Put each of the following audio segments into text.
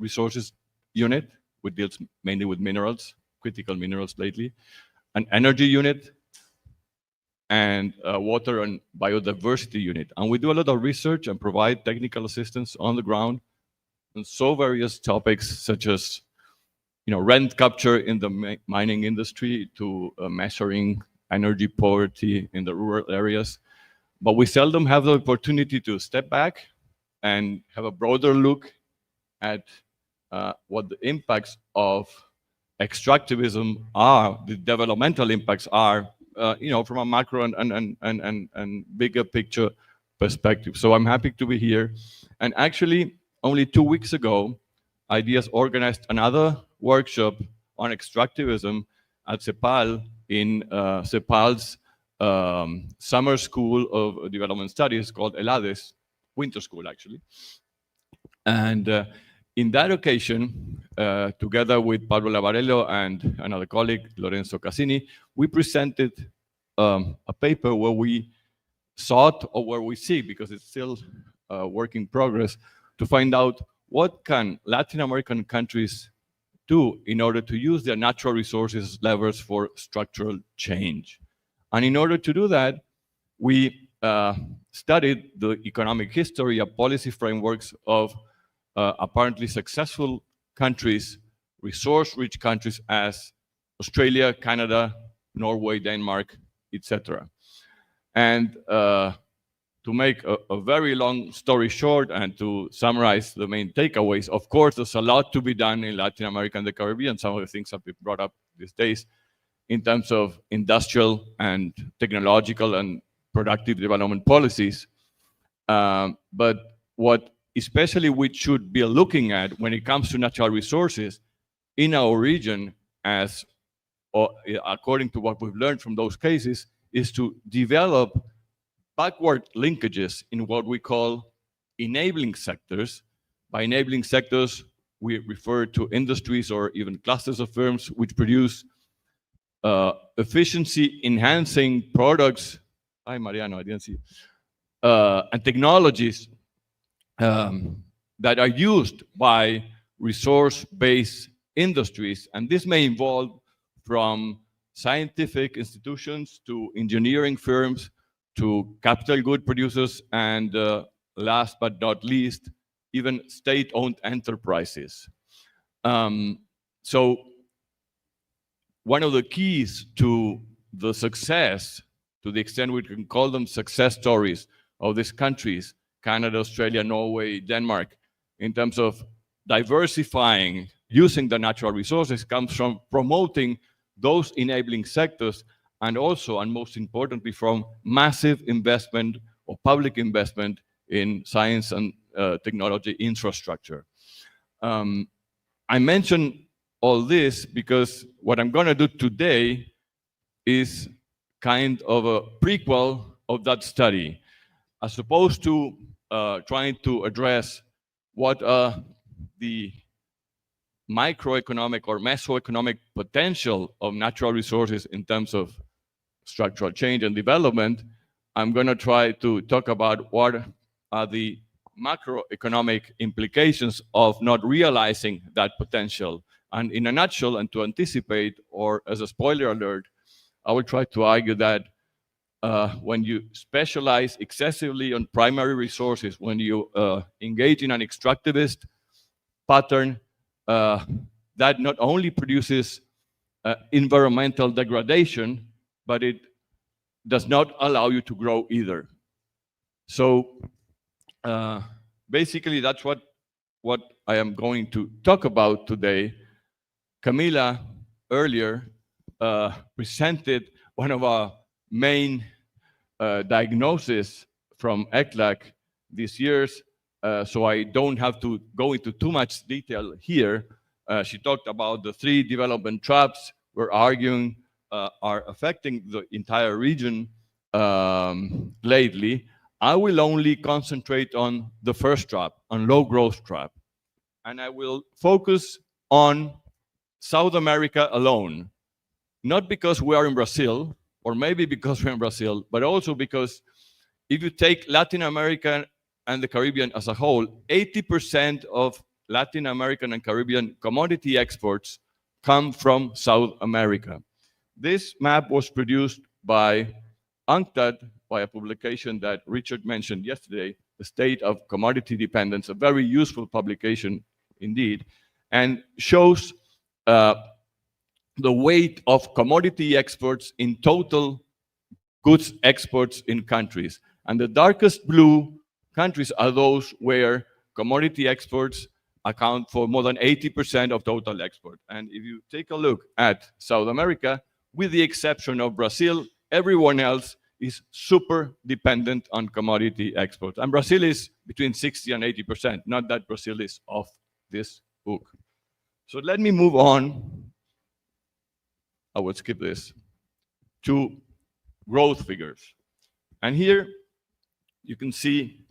resources unit, which deals mainly with minerals, critical minerals lately, an energy unit, and a water and biodiversity unit. And we do a lot of research and provide technical assistance on the ground on so various topics such as rent capture in the mining industry to measuring energy poverty in the rural areas. But we seldom have the opportunity to step back and have a broader look at what the impacts of extractivism are, the developmental impacts are, from a macro and bigger picture perspective. So I'm happy to be here. And actually, only 2 weeks ago, IDEAS organized another workshop on extractivism at CEPAL in CEPAL's summer school of development studies called ELADES, winter school actually. And in that occasion, together with Pablo Lavarello and another colleague, Lorenzo Cassini, we presented a paper where we sought, or where we seek, because it's still a work in progress, to find out what can Latin American countries do in order to use their natural resources levers for structural change. And in order to do that, we studied the economic history and policy frameworks of apparently successful countries, resource-rich countries as Australia, Canada, Norway, Denmark, etc. And to make a very long story short and to summarize the main takeaways, of course, there's a lot to be done in Latin America and the Caribbean. Some of the things have been brought up these days in terms of industrial and technological and productive development policies. But what especially we should be looking at when it comes to natural resources in our region, as according to what we've learned from those cases, is to develop backward linkages in what we call enabling sectors. By enabling sectors, we refer to industries or even clusters of firms which produce efficiency-enhancing products. Hi, Mariano, I didn't see you. And technologies that are used by resource-based industries. And this may involve from scientific institutions to engineering firms to capital good producers, and last but not least, even state-owned enterprises. So one of the keys to the success, to the extent we can call them success stories of these countries, Canada, Australia, Norway, Denmark, in terms of diversifying, using the natural resources, comes from promoting those enabling sectors, and also, and most importantly, from massive investment or public investment in science and technology infrastructure. I mention all this because what I'm going to do today is kind of a prequel of that study, as opposed to trying to address what the microeconomic or mesoeconomic potential of natural resources in terms of structural change and development. I'm going to try to talk about what are the macroeconomic implications of not realizing that potential. And in a nutshell, and to anticipate, or as a spoiler alert, I will try to argue that when you specialize excessively on primary resources, when you engage in an extractivist pattern, that not only produces environmental degradation, but it does not allow you to grow either. So basically, that's what I am going to talk about today. Camila earlier presented one of our main diagnoses from ECLAC this year, so I don't have to go into too much detail here. She talked about the 3 development traps we're arguing are affecting the entire region lately. I will only concentrate on the first trap, on low growth trap. And I will focus on South America alone, not because we are in Brazil, or maybe because we're in Brazil, but also because if you take Latin America and the Caribbean as a whole, 80% of Latin American and Caribbean commodity exports come from South America. This map was produced by UNCTAD, by a publication that Richard mentioned yesterday, The State of Commodity Dependence, a very useful publication indeed, and shows the weight of commodity exports in total goods exports in countries. And the darkest blue countries are those where commodity exports account for more than 80% of total export. And if you take a look at South America, with the exception of Brazil, everyone else is super dependent on commodity exports. And Brazil is between 60 and 80%, not that Brazil is off this book. So let me move on. I will skip this to growth figures. And here you can see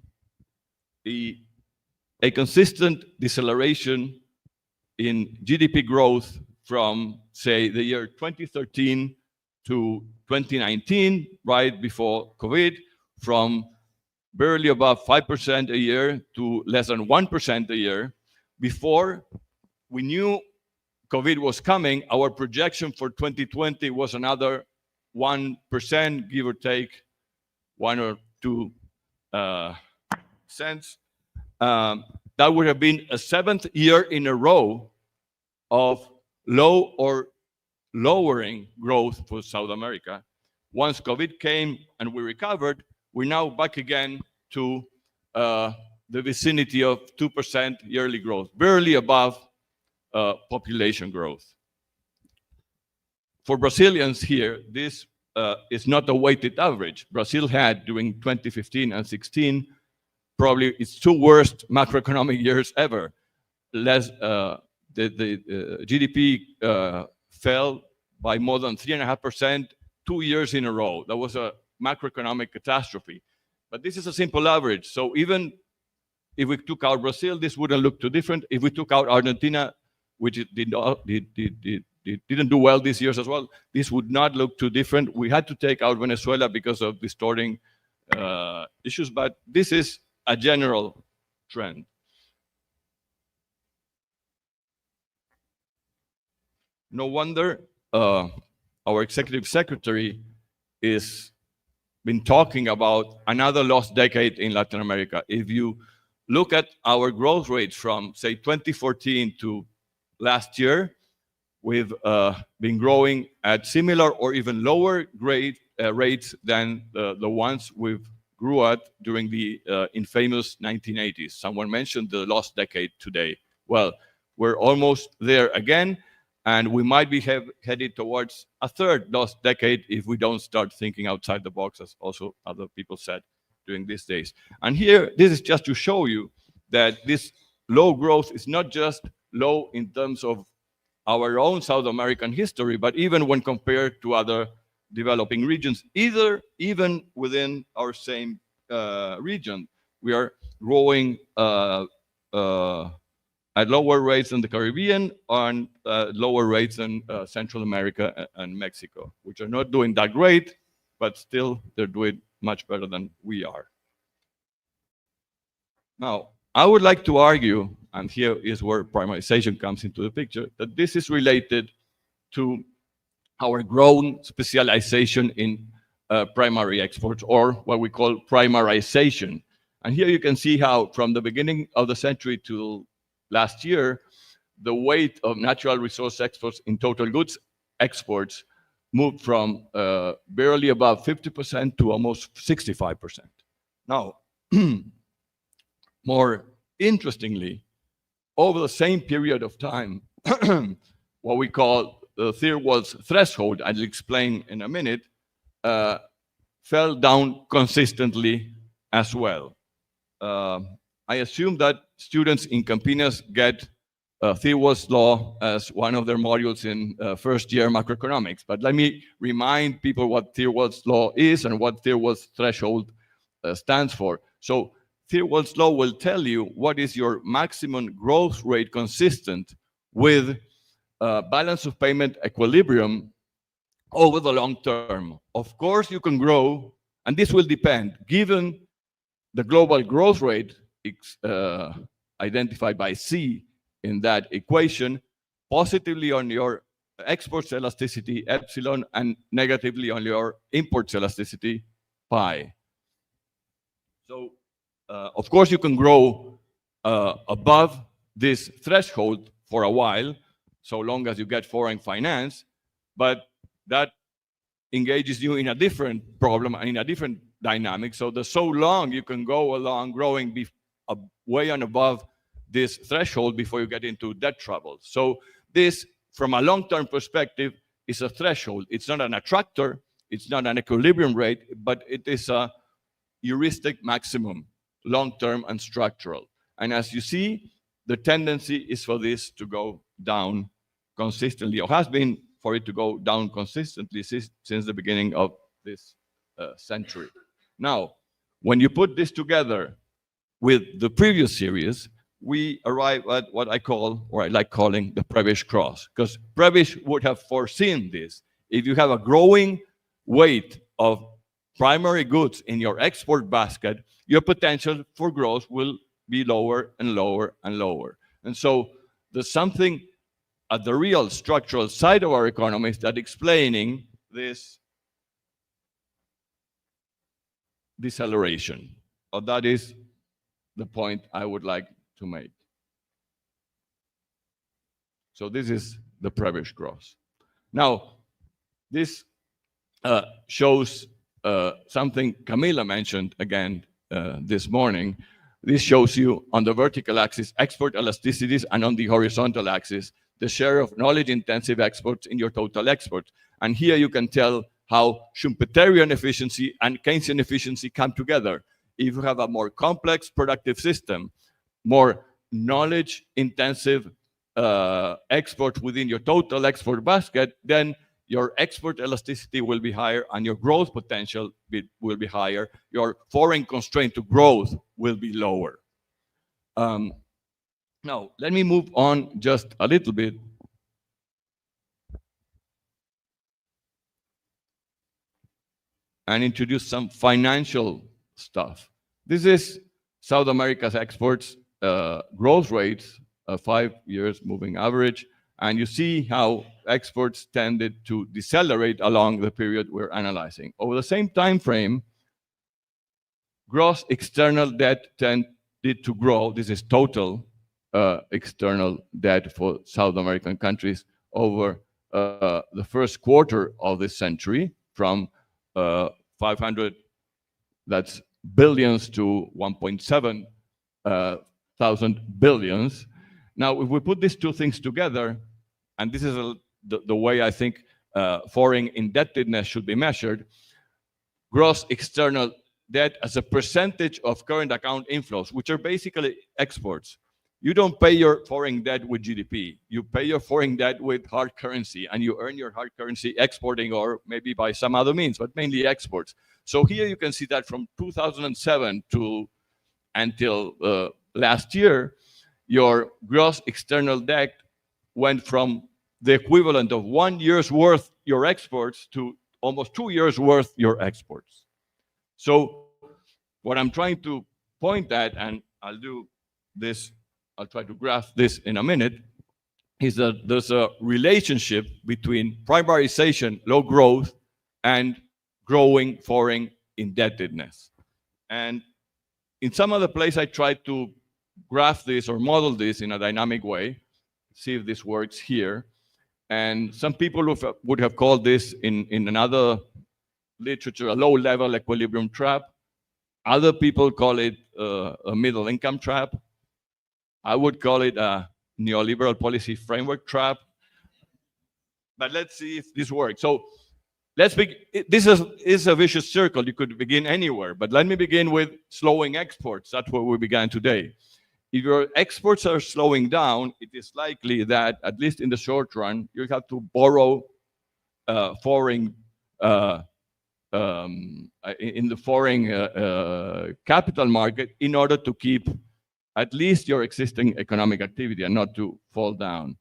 a consistent deceleration in GDP growth from, say, the year 2013 to 2019, right before COVID, from barely above 5% a year to less than 1% a year. Before we knew COVID was coming, our projection for 2020 was another 1%, give or take 1 or 2 cents. That would have been a 7th year in a row of low or lowering growth for South America. Once COVID came and we recovered, we're now back again to the vicinity of 2% yearly growth, barely above population growth. For Brazilians here, this is not a weighted average. Brazil had, during 2015 and 16, probably its 2 worst macroeconomic years ever. The GDP fell by more than 3.5% 2 years in a row. That was a macroeconomic catastrophe. But this is a simple average. So even if we took out Brazil, this wouldn't look too different. If we took out Argentina, which didn't do well these years as well, this would not look too different. We had to take out Venezuela because of distorting issues, but this is a general trend. No wonder our executive secretary is been talking about another lost decade in Latin America. If you look at our growth rates from, say, 2014 to last year, we've been growing at similar or even lower rates than the ones we've grew at during the infamous 1980s. Someone mentioned the lost decade today. Well, we're almost there again, and we might be headed towards a third lost decade if we don't start thinking outside the box, as also other people said during these days. And here, this is just to show you that this low growth is not just low in terms of our own South American history, but even when compared to other developing regions, even within our same region, we are growing at lower rates than the Caribbean and lower rates than Central America and Mexico, which are not doing that great, but still they're doing much better than we are. Now, I would like to argue, and here is where primarization comes into the picture, that this is related to our growing specialization in primary exports, or what we call primarization. And here you can see how from the beginning of the century to last year, the weight of natural resource exports in total goods exports moved from barely above 50% to almost 65%. Now, more interestingly, over the same period of time, what we call the Thirlwall's threshold, I'll explain in a minute, fell down consistently as well. I assume that students in Campinas get Thirlwall's law as one of their modules in first year macroeconomics. But let me remind people what Thirlwall's law is and what Thirlwall's threshold stands for. So Thirlwall's law will tell you what is your maximum growth rate consistent with balance of payment equilibrium over the long term. Of course, you can grow, and this will depend. Given the global growth rate identified by C, in that equation, positively on your exports elasticity, epsilon, and negatively on your imports elasticity, pi. So, of course, you can grow above this threshold for a while, so long as you get foreign finance, but that engages you in a different problem and in a different dynamic. So long you can go along growing way and above this threshold before you get into debt trouble. So this, from a long-term perspective, is a threshold. It's not an attractor, it's not an equilibrium rate, but it is a heuristic maximum, long-term and structural. And as you see, the tendency is for this to go down consistently, or has been for it to go down consistently since the beginning of this century. Now, when you put this together with the previous series, we arrive at what I call, or I like calling, the Prebisch cross. Because Prebisch would have foreseen this. If you have a growing weight of primary goods in your export basket, your potential for growth will be lower and lower and lower. And so there's something at the real structural side of our economy that explaining this deceleration. Or that is the point I would like to make. So this is the Prebisch cross. Now, this shows something Camila mentioned again this morning. This shows you on the vertical axis export elasticities, and on the horizontal axis the share of knowledge-intensive exports in your total export. And here you can tell how Schumpeterian efficiency and Keynesian efficiency come together. If you have a more complex productive system, more knowledge-intensive export within your total export basket, then your export elasticity will be higher and your growth potential will be higher. Your foreign constraint to growth will be lower. Now, let me move on just a little bit. And introduce some financial stuff. This is South America's exports growth rates, 5 years moving average. And you see how exports tended to decelerate along the period we're analyzing. Over the same time frame, gross external debt tended to grow. This is total external debt for South American countries over the first quarter of this century, from 500, that's billions, to 1.7 thousand billions. Now, if we put these two things together, and this is the way I think foreign indebtedness should be measured, gross external debt as a percentage of current account inflows, which are basically exports. You don't pay your foreign debt with GDP. You pay your foreign debt with hard currency, and you earn your hard currency exporting, or maybe by some other means, but mainly exports. So here you can see that from 2007 to until last year, your gross external debt went from the equivalent of 1 year's worth your exports to almost 2 years worth your exports. So what I'm trying to point at, and I'll do this, I'll try to graph this in a minute, is that there's a relationship between primarization, low growth, and growing foreign indebtedness. And in some other place, I tried to graph this or model this in a dynamic way, see if this works here. And some people would have called this in another literature a low-level equilibrium trap. Other people call it a middle income trap. I would call it a neoliberal policy framework trap. But let's see if this works. So this is a vicious circle. You could begin anywhere, but let me begin with slowing exports. That's where we began today. If your exports are slowing down, it is likely that, at least in the short run, you'll have to borrow foreign in the foreign capital market in order to keep at least your existing economic activity and not to fall down.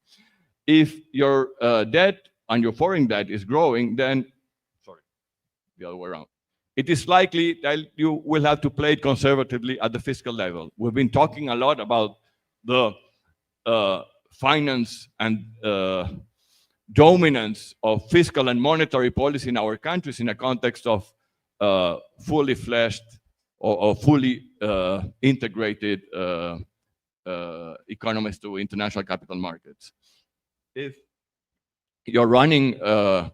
If your debt and your foreign debt is growing, then, sorry, the other way around, it is likely that you will have to play it conservatively at the fiscal level. We've been talking a lot about the finance and dominance of fiscal and monetary policy in our countries in a context of fully fleshed or fully integrated economies to international capital markets. If you're running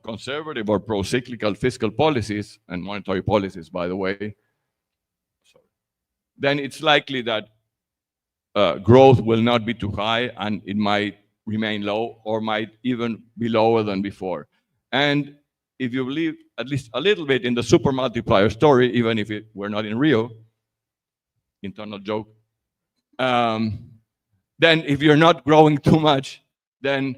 conservative or pro-cyclical fiscal policies and monetary policies, by the way, then it's likely that growth will not be too high and it might remain low or might even be lower than before. And if you believe at least a little bit in the super multiplier story, even if we're not in Rio, internal joke, then if you're not growing too much, then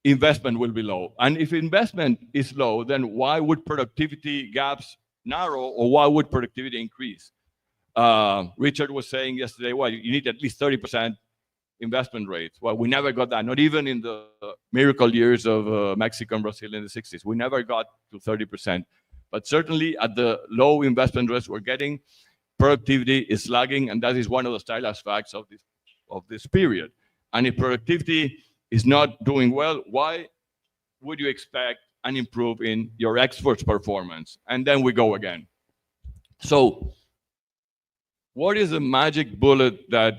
investment will be low. And if investment is low, then why would productivity gaps narrow or why would productivity increase? Richard was saying yesterday, well, you need at least 30% investment rates. Well, we never got that, not even in the miracle years of Mexico and Brazil in the 60s. We never got to 30%. But certainly at the low investment rates we're getting, productivity is lagging, and that is one of the stylized facts of this period. And if productivity is not doing well, why would you expect an improvement in your exports performance? And then we go again. So what is the magic bullet that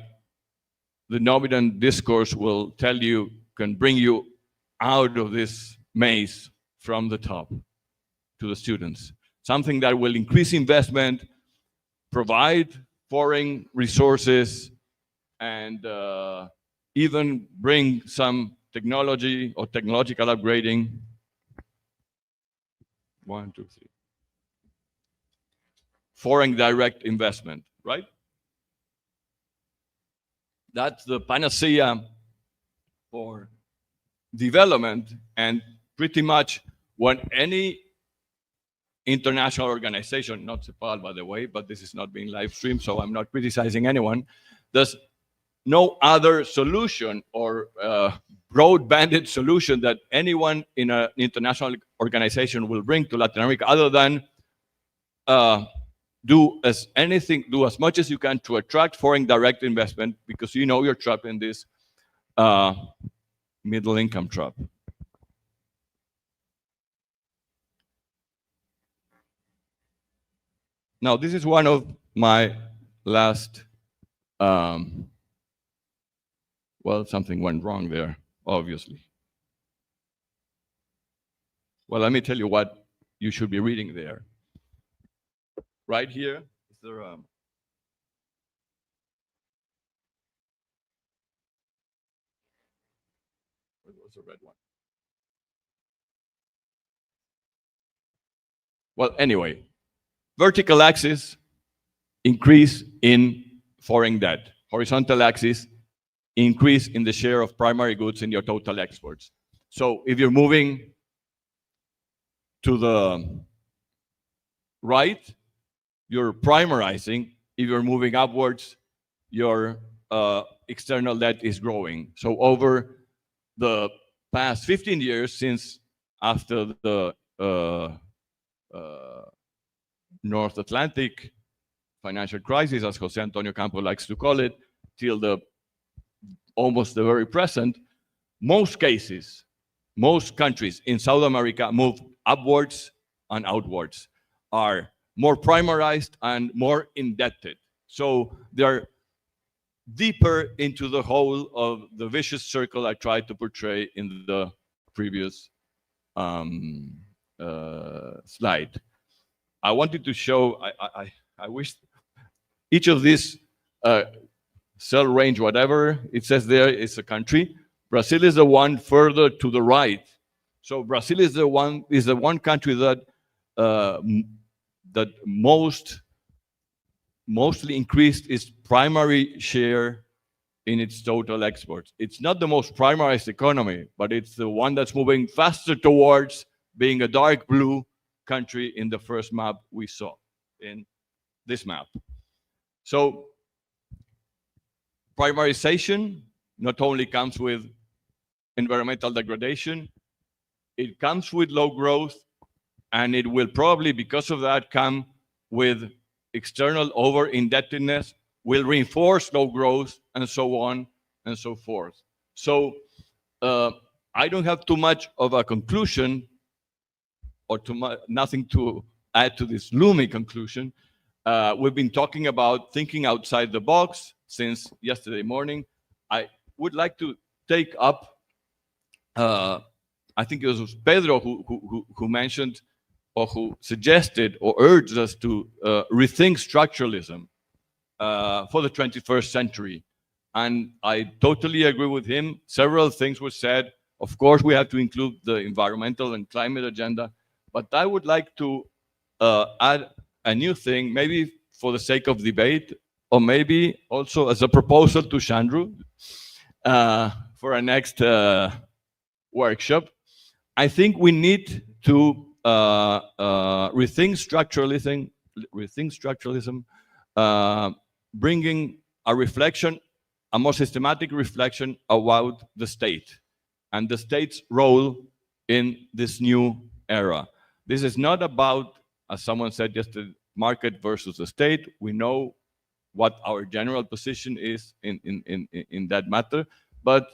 the Novidan discourse will tell you can bring you out of this maze from the top to the students? Something that will increase investment, provide foreign resources, and even bring some technology or technological upgrading. 1, 2, 3. Foreign direct investment, right? That's the panacea for development, and pretty much when any international organization, not CEPAL by the way, but this is not being live streamed, so I'm not criticizing anyone, there's no other solution or broad-banded solution that anyone in an international organization will bring to Latin America other than do as much as you can to attract foreign direct investment, because you know you're trapped in this middle income trap. Now, this is one of my last, well, something went wrong there, obviously. Well, let me tell you what you should be reading there. Right here, is there where was the red one? Well, anyway, vertical axis, increase in foreign debt. Horizontal axis, increase in the share of primary goods in your total exports. So if you're moving to the right, you're primarizing. If you're moving upwards, your external debt is growing. So over the past 15 years, since after the North Atlantic financial crisis, as Jose Antonio Campo likes to call it, till almost the very present, most cases, most countries in South America move upwards and outwards, are more primarized and more indebted. So they're deeper into the hole of the vicious circle I tried to portray in the previous slide. I wanted to show, I wish each of these cell range, whatever it says there, is a country. Brazil is the one further to the right. So Brazil is the one country that that mostly increased its primary share in its total exports. It's not the most primarized economy, but it's the one that's moving faster towards being a dark blue country in the first map we saw, in this map. So primarization not only comes with environmental degradation, it comes with low growth, and it will probably, because of that, come with external over-indebtedness, will reinforce low growth, and so on and so forth. So I don't have too much of a conclusion or nothing to add to this gloomy conclusion. We've been talking about thinking outside the box since yesterday morning. I would like to take up, I think it was Pedro who mentioned or who suggested or urged us to rethink structuralism for the 21st century. And I totally agree with him. Several things were said. Of course, we have to include the environmental and climate agenda. But I would like to add a new thing, maybe for the sake of debate, or maybe also as a proposal to Chandru for our next workshop. I think we need to rethink structuralism, bringing a reflection, a more systematic reflection about the state and the state's role in this new era. This is not about, as someone said yesterday, market versus the state. We know what our general position is in that matter, but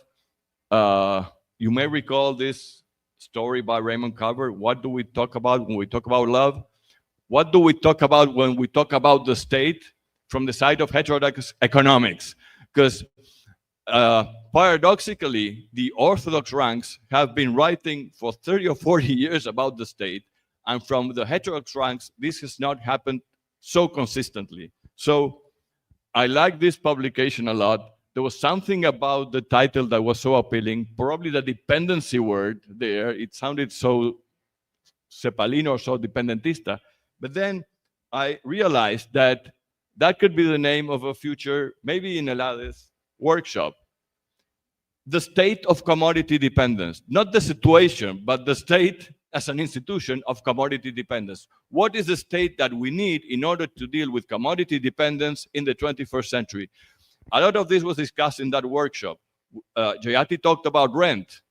you may recall this story by Raymond Carver. What do we talk about when we talk about love? What do we talk about when we talk about the state from the side of heterodox economics? Because paradoxically, the orthodox ranks have been writing for 30 or 40 years about the state, and from the heterodox ranks, this has not happened so consistently. So I like this publication a lot. There was something about the title that was so appealing, probably the dependency word there. It sounded so cepalino or so dependentista. But then I realized that that could be the name of a future, maybe in Elades workshop. The state of commodity dependence, not the situation, but the state as an institution of commodity dependence. What is the state that we need in order to deal with commodity dependence in the 21st century? A lot of this was discussed in that workshop. Jayati talked about rent.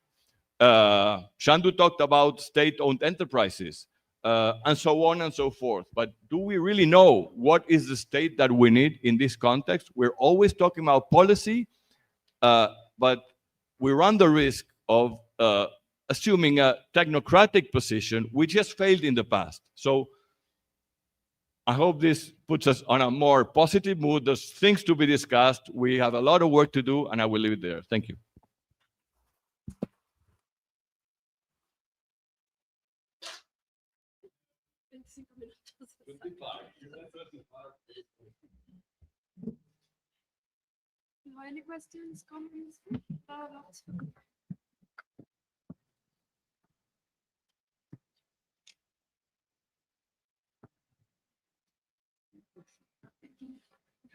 Shandu talked about state-owned enterprises, and so on and so forth. But do we really know what is the state that we need in this context? We're always talking about policy, but we run the risk of assuming a technocratic position, which has failed in the past. So I hope this puts us on a more positive mood. There's things to be discussed. We have a lot of work to do, and I will leave it there. Thank you. Any questions, comments?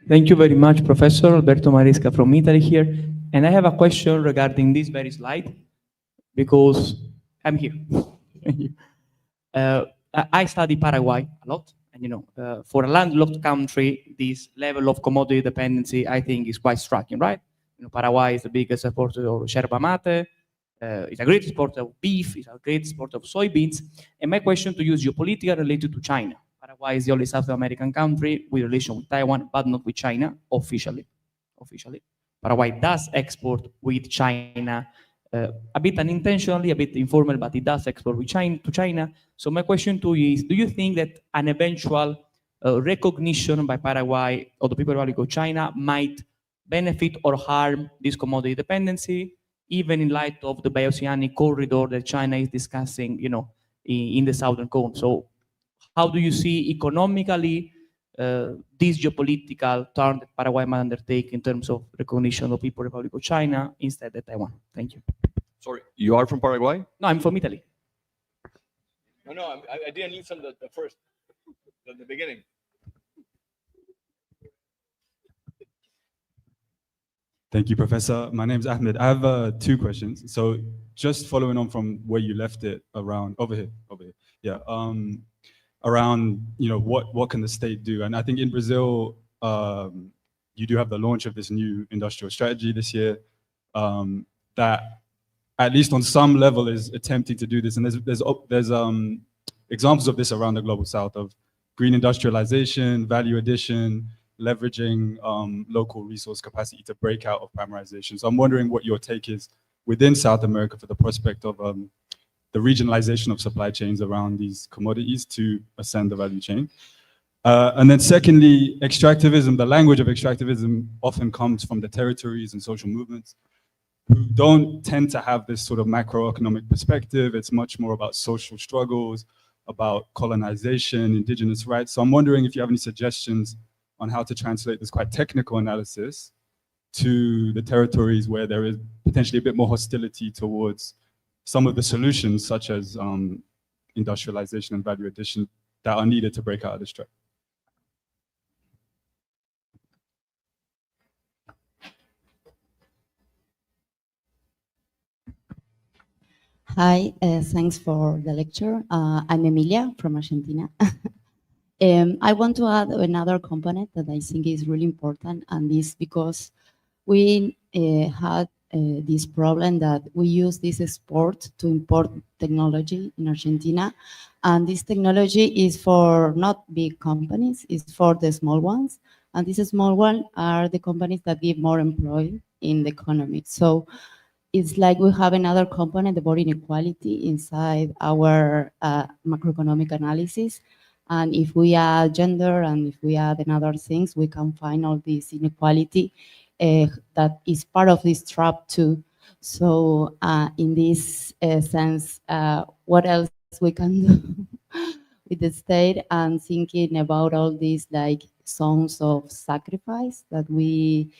Thank you very much, Professor Alberto Maresca from Italy here. And I have a question regarding this very slide, because I'm here. I study Paraguay a lot, and for a landlocked country, this level of commodity dependency, I think, is quite striking, right? Paraguay is the biggest exporter of yerba mate, it's a great exporter of beef, it's a great exporter of soybeans. And my question to you is geopolitical related to China. Paraguay is the only South American country with relation with Taiwan, but not with China officially. Paraguay does export with China, a bit unintentionally, a bit informal, but it does export with to China. So my question to you is, do you think that an eventual recognition by Paraguay of the People's Republic of China might benefit or harm this commodity dependency, even in light of the bioceanic corridor that China is discussing, in the southern cone? So how do you see economically this geopolitical turn that Paraguay might undertake in terms of recognition of the People's Republic of China instead of Taiwan? Thank you. Sorry, you are from Paraguay? No, I'm from Italy. No, I didn't listen to the first, the beginning. Thank you, Professor. My name is Ahmed. I have 2 questions. So just following on from where you left it around, over here. Yeah. Around, what can the state do? And I think in Brazil, you do have the launch of this new industrial strategy this year that, at least on some level, is attempting to do this. And there's examples of this around the global south of green industrialization, value addition, leveraging local resource capacity to break out of primarization. So I'm wondering what your take is within South America for the prospect of the regionalization of supply chains around these commodities to ascend the value chain. And then secondly, extractivism, the language of extractivism often comes from the territories and social movements who don't tend to have this sort of macroeconomic perspective. It's much more about social struggles, about colonization, indigenous rights. So I'm wondering if you have any suggestions on how to translate this quite technical analysis to the territories where there is potentially a bit more hostility towards some of the solutions, such as industrialization and value addition, that are needed to break out of this trap. Hi, thanks for the lecture. I'm Emilia from Argentina. I want to add another component that I think is really important, and this because we had this problem that we use this export to import technology in Argentina, and this technology is for not big companies, it's for the small ones, and these small ones are the companies that give more employment in the economy. So it's like we have another component about inequality inside our macroeconomic analysis. And if we add gender and if we add another things, we can find all this inequality that is part of this trap too. So in this sense, what else we can do with the state, and thinking about all these like songs of sacrifice that we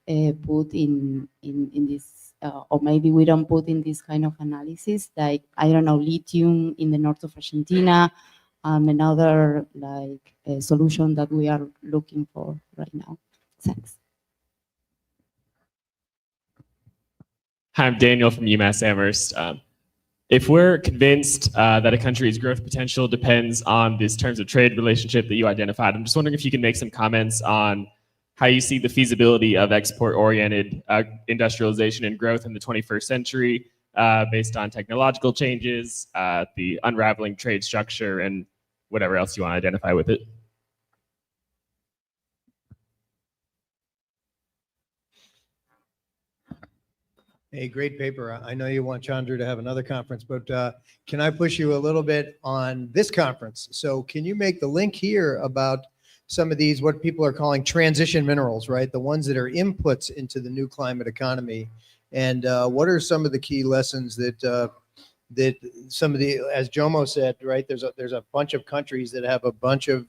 put in this, or maybe we don't put in this kind of analysis, like, I don't know, lithium in the north of Argentina, another like solution that we are looking for right now. Thanks. Hi, I'm Daniel from UMass Amherst. If we're convinced that a country's growth potential depends on this terms of trade relationship that you identified, I'm just wondering if you can make some comments on how you see the feasibility of export-oriented industrialization and growth in the 21st century based on technological changes, the unraveling trade structure, and whatever else you want to identify with it. A great paper. I know you want Chandra to have another conference, but can I push you a little bit on this conference? So can you make the link here about some of these, what people are calling transition minerals, right? The ones that are inputs into the new climate economy. And what are some of the key lessons that that some of the, as Jomo said, right, there's a bunch of countries that have a bunch of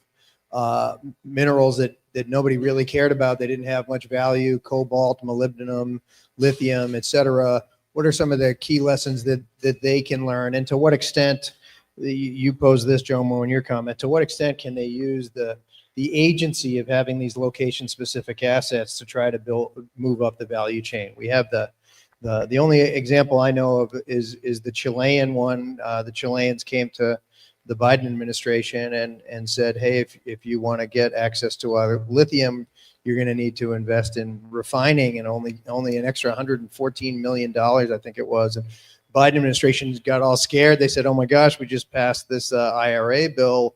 minerals that nobody really cared about. They didn't have much value: cobalt, molybdenum, lithium, etc. What are some of the key lessons that they can learn, and to what extent, you pose this, Jomo, in your comment, to what extent can they use the agency of having these location-specific assets to try to move up the value chain? We have the only example I know of is the Chilean one. The Chileans came to the Biden administration and said, hey, if you want to get access to our lithium, you're going to need to invest in refining, and only an extra $114 million, I think it was. And Biden administration got all scared. They said, oh my gosh, we just passed this IRA bill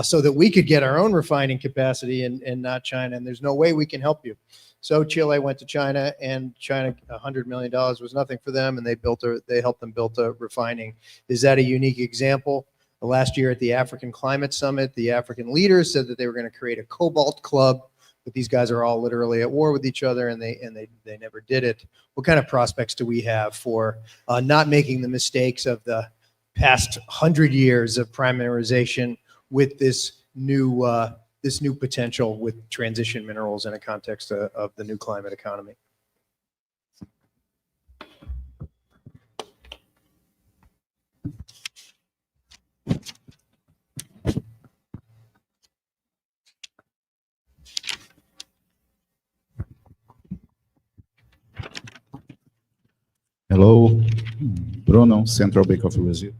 so that we could get our own refining capacity and not China, and there's no way we can help you. So Chile went to China, and China, $100 million was nothing for them, and they helped them build a refining. Is that a unique example? Last year at the African Climate Summit, the African leaders said that they were going to create a Cobalt Club, but these guys are all literally at war with each other, and they never did it. What kind of prospects do we have for not making the mistakes of the past 100 years of primarization with this new potential with transition minerals in a context of the new climate economy? Hello, Bruno, Central Bank of Brazil.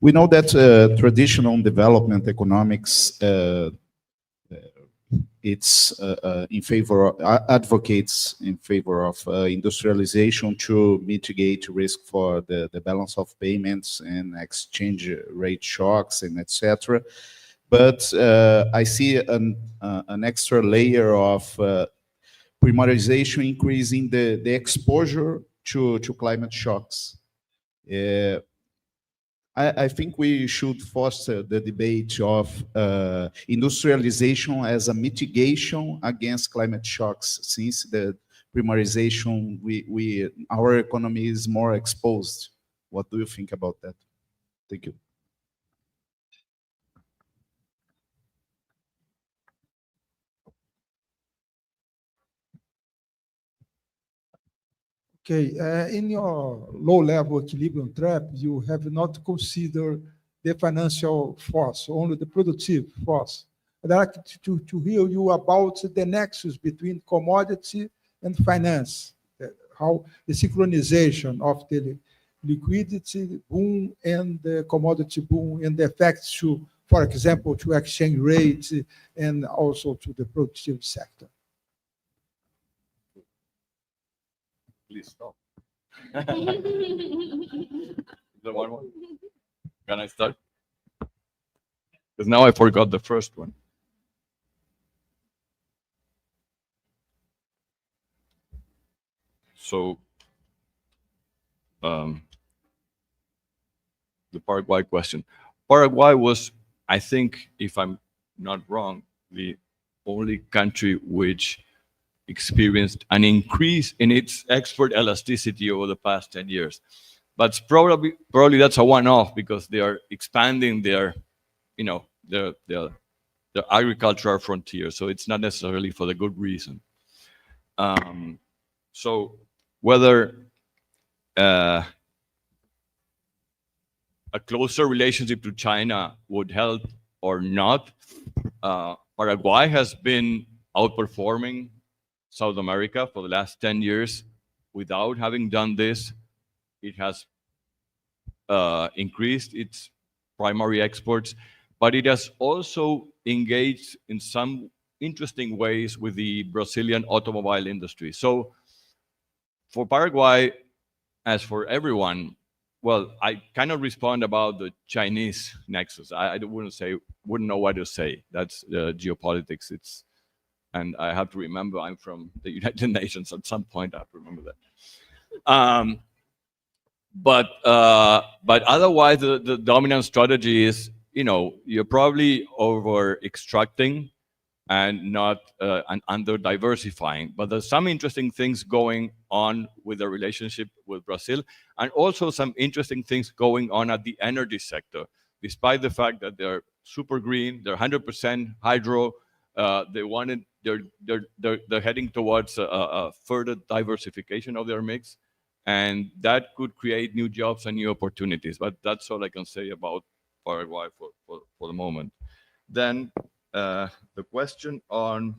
We know that traditional development economics it's in favor, advocates in favor of industrialization to mitigate risk for the balance of payments and exchange rate shocks and etc. But I see an extra layer of primarization increasing the exposure to climate shocks. I think we should foster the debate of industrialization as a mitigation against climate shocks, since the primarization, our economy is more exposed. What do you think about that? Thank you. Okay, in your low-level equilibrium trap, you have not considered the financial force, only the productive force. I'd like to hear you about the nexus between commodity and finance, how the synchronization of the liquidity boom and the commodity boom and the effects to, for example, to exchange rates and also to the productive sector. Please stop. The one more. Can I start? Because now I forgot the first one. So, the Paraguay question. Paraguay was, I think, if I'm not wrong, the only country which experienced an increase in its export elasticity over the past 10 years. But probably that's a one-off because they are expanding their, their agricultural frontier. So it's not necessarily for the good reason. So whether a closer relationship to China would help or not, Paraguay has been outperforming South America for the last 10 years. Without having done this, it has increased its primary exports, but it has also engaged in some interesting ways with the Brazilian automobile industry. So for Paraguay, as for everyone, well, I cannot respond about the Chinese nexus. I wouldn't know what to say. That's geopolitics. And I have to remember I'm from the United Nations. At some point, I have to remember that. But otherwise, the dominant strategy is, you're probably over extracting and not and under diversifying. But there's some interesting things going on with the relationship with Brazil, and also some interesting things going on at the energy sector. Despite the fact that they're super green, they're 100% hydro. They're heading towards a further diversification of their mix, and that could create new jobs and new opportunities. But that's all I can say about Paraguay for the moment. Then the question on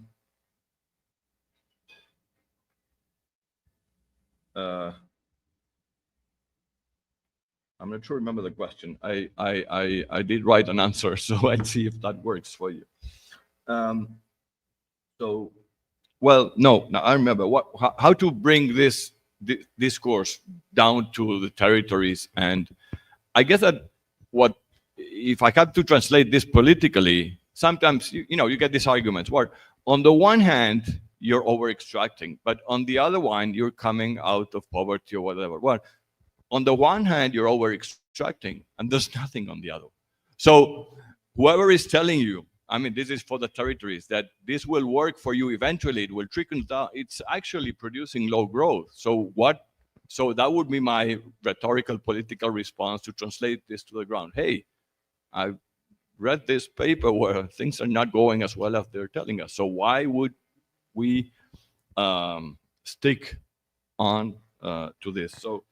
I'm not sure. Remember the question. I did write an answer, so I'll see if that works for you. So, well, no. Now I remember how to bring this discourse down to the territories, and I guess that if I have to translate this politically, sometimes you get these arguments where, on the one hand, you're over extracting, but on the other one, you're coming out of poverty or whatever. Well, on the one hand, you're over extracting, and there's nothing on the other. So whoever is telling you, I mean, this is for the territories, that this will work for you eventually, it will trickle down, it's actually producing low growth. So that would be my rhetorical political response to translate this to the ground. Hey, I've read this paper where things are not going as well as they're telling us. So why would we stick on to this? So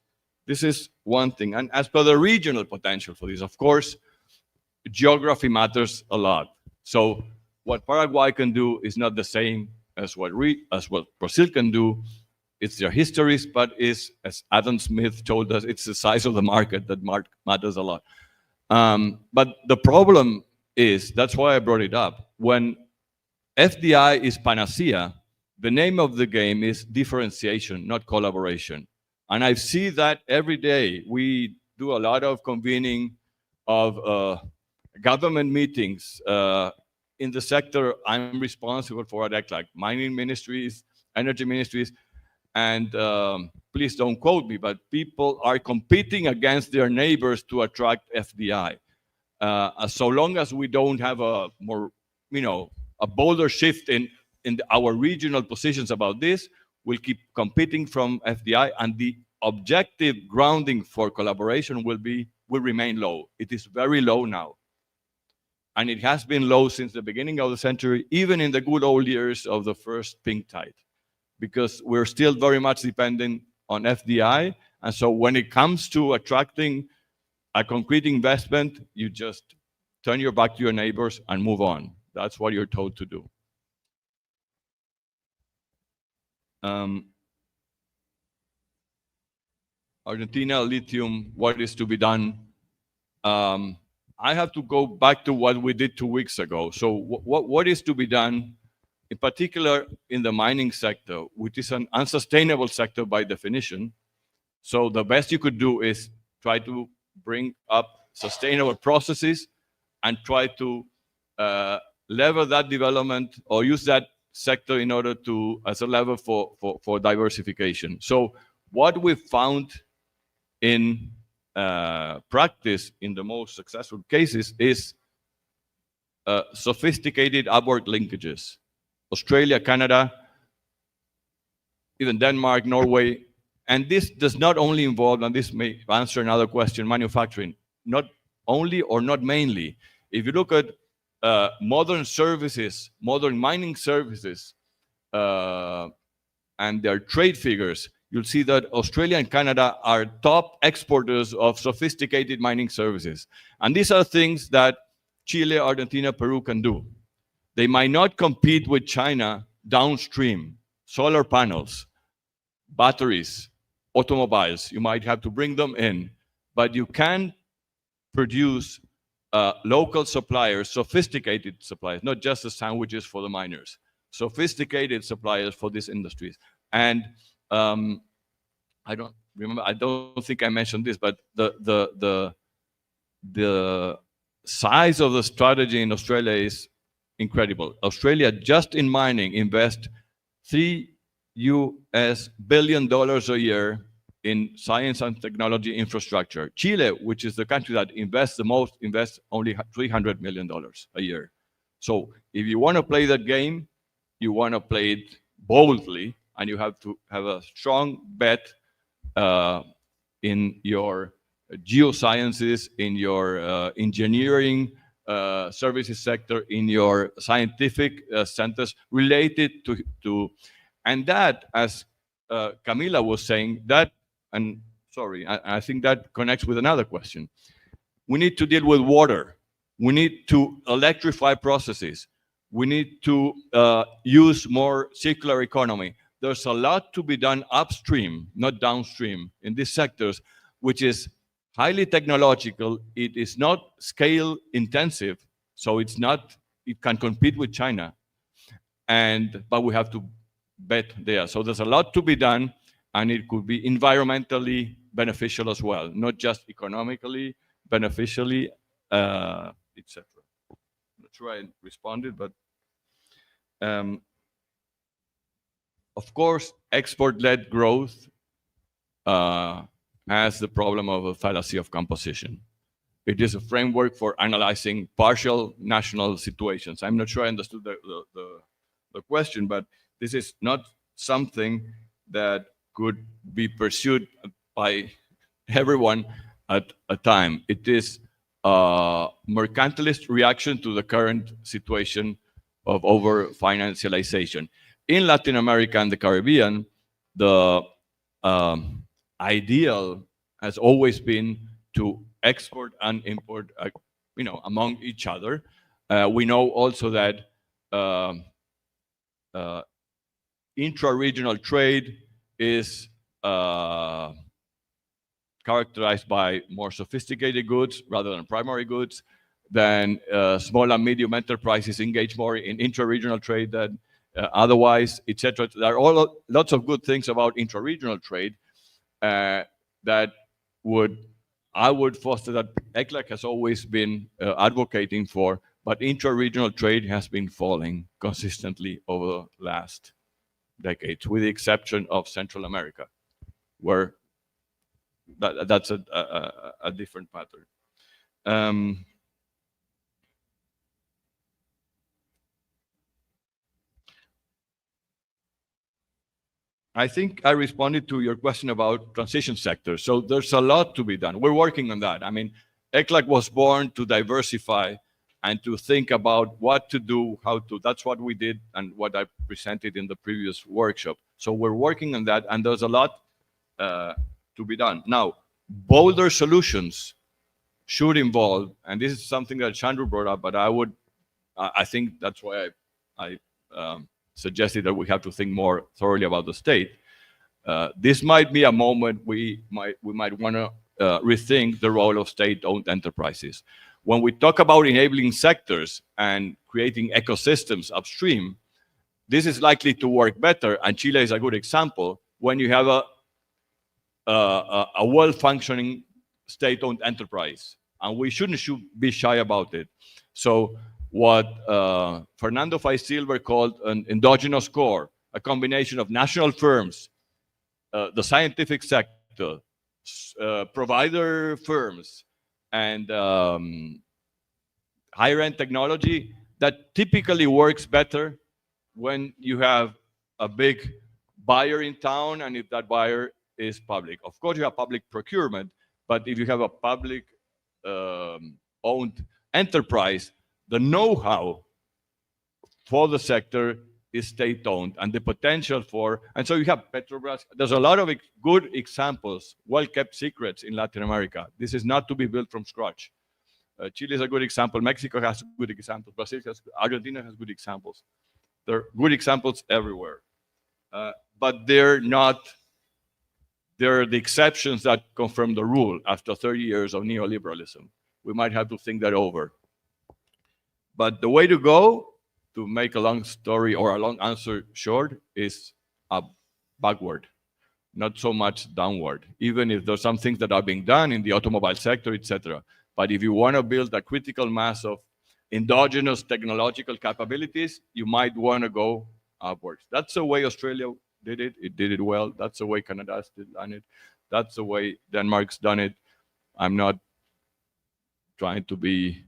this is one thing. And as per the regional potential for this, of course, geography matters a lot. So what Paraguay can do is not the same as what Brazil can do. It's their histories, but as Adam Smith told us, it's the size of the market that matters a lot. But the problem is, that's why I brought it up, when FDI is panacea, the name of the game is differentiation, not collaboration. And I see that every day. We do a lot of convening of government meetings in the sector I'm responsible for, like mining ministries, energy ministries, and please don't quote me, but people are competing against their neighbors to attract FDI. So long as we don't have a more, a bolder shift in our regional positions about this, we'll keep competing from FDI, and the objective grounding for collaboration will remain low. It is very low now. And it has been low since the beginning of the century, even in the good old years of the first pink tide, because we're still very much dependent on FDI. And so when it comes to attracting a concrete investment, you just turn your back to your neighbors and move on. That's what you're told to do. Argentina, lithium, what is to be done? I have to go back to what we did 2 weeks ago. So what is to be done, in particular in the mining sector, which is an unsustainable sector by definition? So the best you could do is try to bring up sustainable processes and try to lever that development or use that sector in order to, as a lever for diversification. So what we found in practice in the most successful cases is sophisticated upward linkages. Australia, Canada, even Denmark, Norway. And this does not only involve, and this may answer another question, manufacturing. Not only or not mainly. If you look at modern services, modern mining services, and their trade figures, you'll see that Australia and Canada are top exporters of sophisticated mining services. And these are things that Chile, Argentina, Peru can do. They might not compete with China downstream, solar panels, batteries, automobiles. You might have to bring them in, but you can produce local suppliers, sophisticated suppliers, not just the sandwiches for the miners, sophisticated suppliers for these industries. And I don't think I mentioned this, but the size of the strategy in Australia is incredible. Australia, just in mining, invests $3 billion a year in science and technology infrastructure. Chile, which is the country that invests the most, invests only $300 million a year. So if you want to play that game, you want to play it boldly, and you have to have a strong bet in your geosciences, in your engineering services sector, in your scientific centers related to, and that, as Camila was saying, that, and sorry, I think that connects with another question. We need to deal with water. We need to electrify processes. We need to use more circular economy. There's a lot to be done upstream, not downstream, in these sectors, which is highly technological. It is not scale intensive, so it can compete with China. But we have to bet there. So there's a lot to be done, and it could be environmentally beneficial as well, not just economically beneficially, etc. I'm not sure I responded, but of course, export-led growth has the problem of a fallacy of composition. It is a framework for analyzing partial national situations. I'm not sure I understood the question, but this is not something that could be pursued by everyone at a time. It is a mercantilist reaction to the current situation of over-financialization. In Latin America and the Caribbean, the ideal has always been to export and import, among each other. We know also that intra-regional trade is characterized by more sophisticated goods rather than primary goods. Then small and medium enterprises engage more in intra-regional trade than otherwise, etc. There are lots of good things about intra-regional trade that would I would foster that ECLAC has always been advocating for, but intra-regional trade has been falling consistently over the last decades, with the exception of Central America, where that's a different pattern. I think I responded to your question about transition sectors. So there's a lot to be done. We're working on that. I mean, ECLAC was born to diversify and to think about what to do, how to. That's what we did and what I presented in the previous workshop. So we're working on that, and there's a lot to be done. Now, bolder solutions should involve, and this is something that Chandru brought up, but I think that's why I suggested that we have to think more thoroughly about the state. This might be a moment we might want to rethink the role of state-owned enterprises. When we talk about enabling sectors and creating ecosystems upstream, this is likely to work better, and Chile is a good example, when you have a well-functioning state-owned enterprise, and we shouldn't be shy about it. So what Fernando Fay-Silver called an endogenous core, a combination of national firms, the scientific sector, provider firms, and higher-end technology, that typically works better when you have a big buyer in town, and if that buyer is public. Of course, you have public procurement, but if you have a public owned enterprise, the know-how for the sector is state-owned, and the potential for, and so you have Petrobras. There's a lot of good examples, well-kept secrets in Latin America. This is not to be built from scratch. Chile is a good example. Mexico has good examples. Brazil has, Argentina has good examples. There are good examples everywhere. But they're the exceptions that confirm the rule after 30 years of neoliberalism. We might have to think that over. But the way to go, to make a long story or a long answer short, is backward, not so much downward, even if there's some things that are being done in the automobile sector, etc. But if you want to build a critical mass of endogenous technological capabilities, you might want to go upwards. That's the way Australia did it. It did it well. That's the way Canada's done it. That's the way Denmark's done it. I'm not trying to be,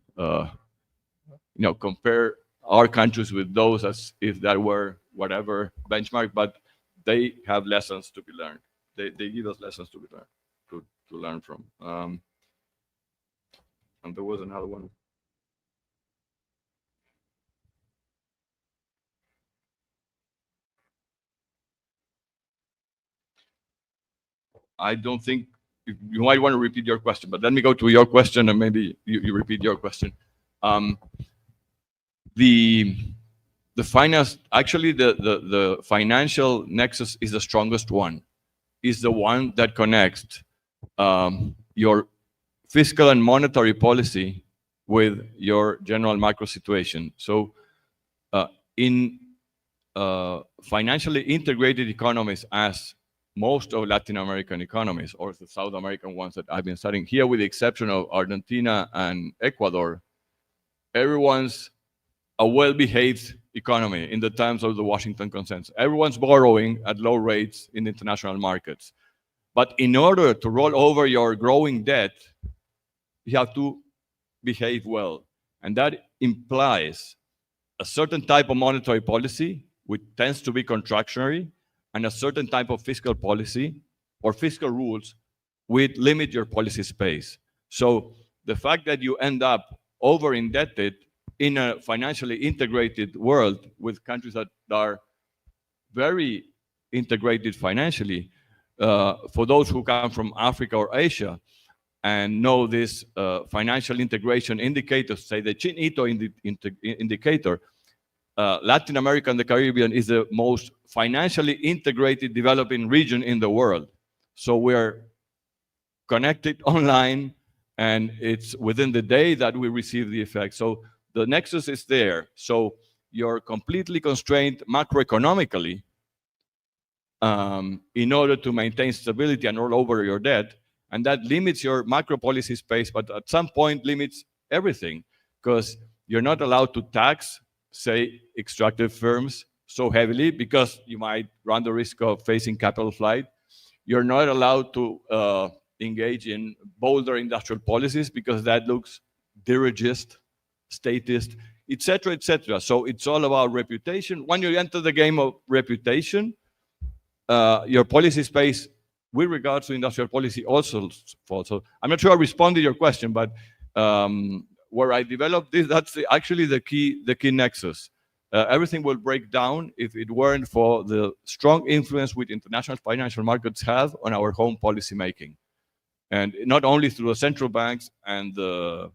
compare our countries with those as if that were whatever benchmark, but they have lessons to be learned. They give us lessons to be learned, to learn from. And there was another one. I don't think you might want to repeat your question, but let me go to your question and maybe you repeat your question. The finance, actually the financial nexus is the strongest one, is the one that connects your fiscal and monetary policy with your general macro situation. So in financially integrated economies, as most of Latin American economies, or the South American ones that I've been studying here, with the exception of Argentina and Ecuador, everyone's a well-behaved economy in the terms of the Washington Consensus. Everyone's borrowing at low rates in international markets. But in order to roll over your growing debt, you have to behave well. And that implies a certain type of monetary policy, which tends to be contractionary, and a certain type of fiscal policy or fiscal rules which limit your policy space. So the fact that you end up over-indebted in a financially integrated world with countries that are very integrated financially, for those who come from Africa or Asia and know this financial integration indicators, say the Chinito indicator, Latin America and the Caribbean is the most financially integrated developing region in the world. So we're connected online, and it's within the day that we receive the effect. So the nexus is there. So you're completely constrained macroeconomically in order to maintain stability and roll over your debt. And that limits your macro policy space, but at some point limits everything, because you're not allowed to tax, say, extractive firms so heavily because you might run the risk of facing capital flight. You're not allowed to engage in bolder industrial policies because that looks dirigist, statist, etc., etc. So it's all about reputation. When you enter the game of reputation, your policy space with regards to industrial policy also falls. So I'm not sure I responded to your question, but where I developed this, that's actually the key nexus. Everything will break down if it weren't for the strong influence which international financial markets have on our home policy making. And not only through the central banks and the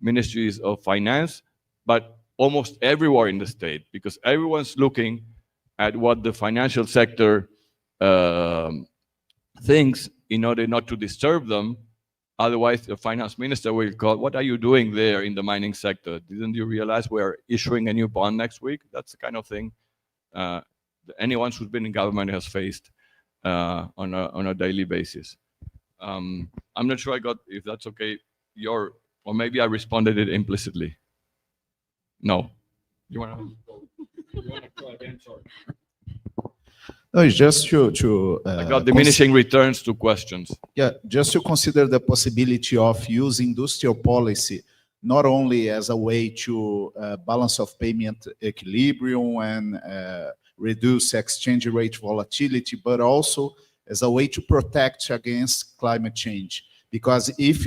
ministries of finance, but almost everywhere in the state, because everyone's looking at what the financial sector thinks in order not to disturb them. Otherwise, the finance minister will call, what are you doing there in the mining sector? Didn't you realize we're issuing a new bond next week? That's the kind of thing anyone who's been in government has faced on a daily basis. I'm not sure I got, if that's okay, or maybe I responded it implicitly. No. You want to go again? Sorry. No, it's just to I got diminishing returns to questions. Yeah, just to consider the possibility of using industrial policy not only as a way to balance of payment equilibrium and reduce exchange rate volatility, but also as a way to protect against climate change. Because if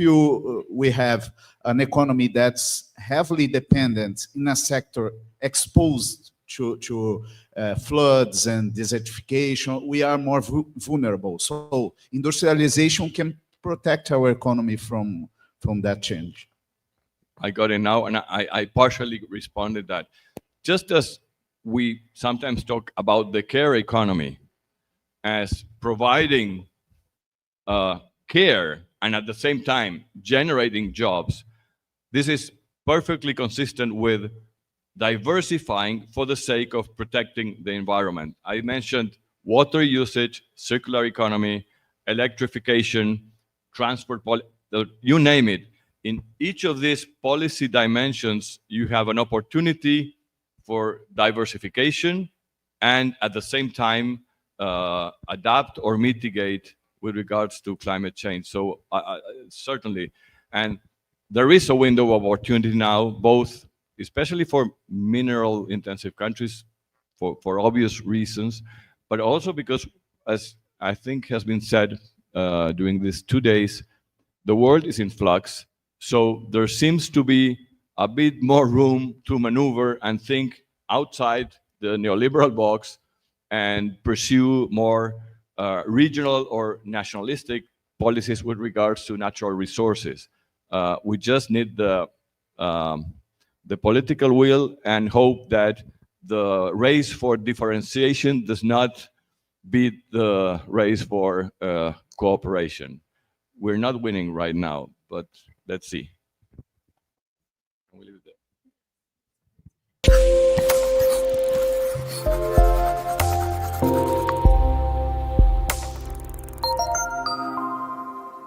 we have an economy that's heavily dependent in a sector exposed to floods and desertification, we are more vulnerable. So industrialization can protect our economy from that change. I got it now, and I partially responded that. Just as we sometimes talk about the care economy as providing care and at the same time generating jobs, this is perfectly consistent with diversifying for the sake of protecting the environment. I mentioned water usage, circular economy, electrification, transport, you name it. In each of these policy dimensions, you have an opportunity for diversification and at the same time adapt or mitigate with regards to climate change. So certainly, and there is a window of opportunity now, both especially for mineral intensive countries for obvious reasons, but also because, as I think has been said during these 2 days, the world is in flux. So there seems to be a bit more room to maneuver and think outside the neoliberal box and pursue more regional or nationalistic policies with regards to natural resources. We just need the political will and hope that the race for differentiation does not beat the race for cooperation. We're not winning right now, but let's see. We'll leave it there.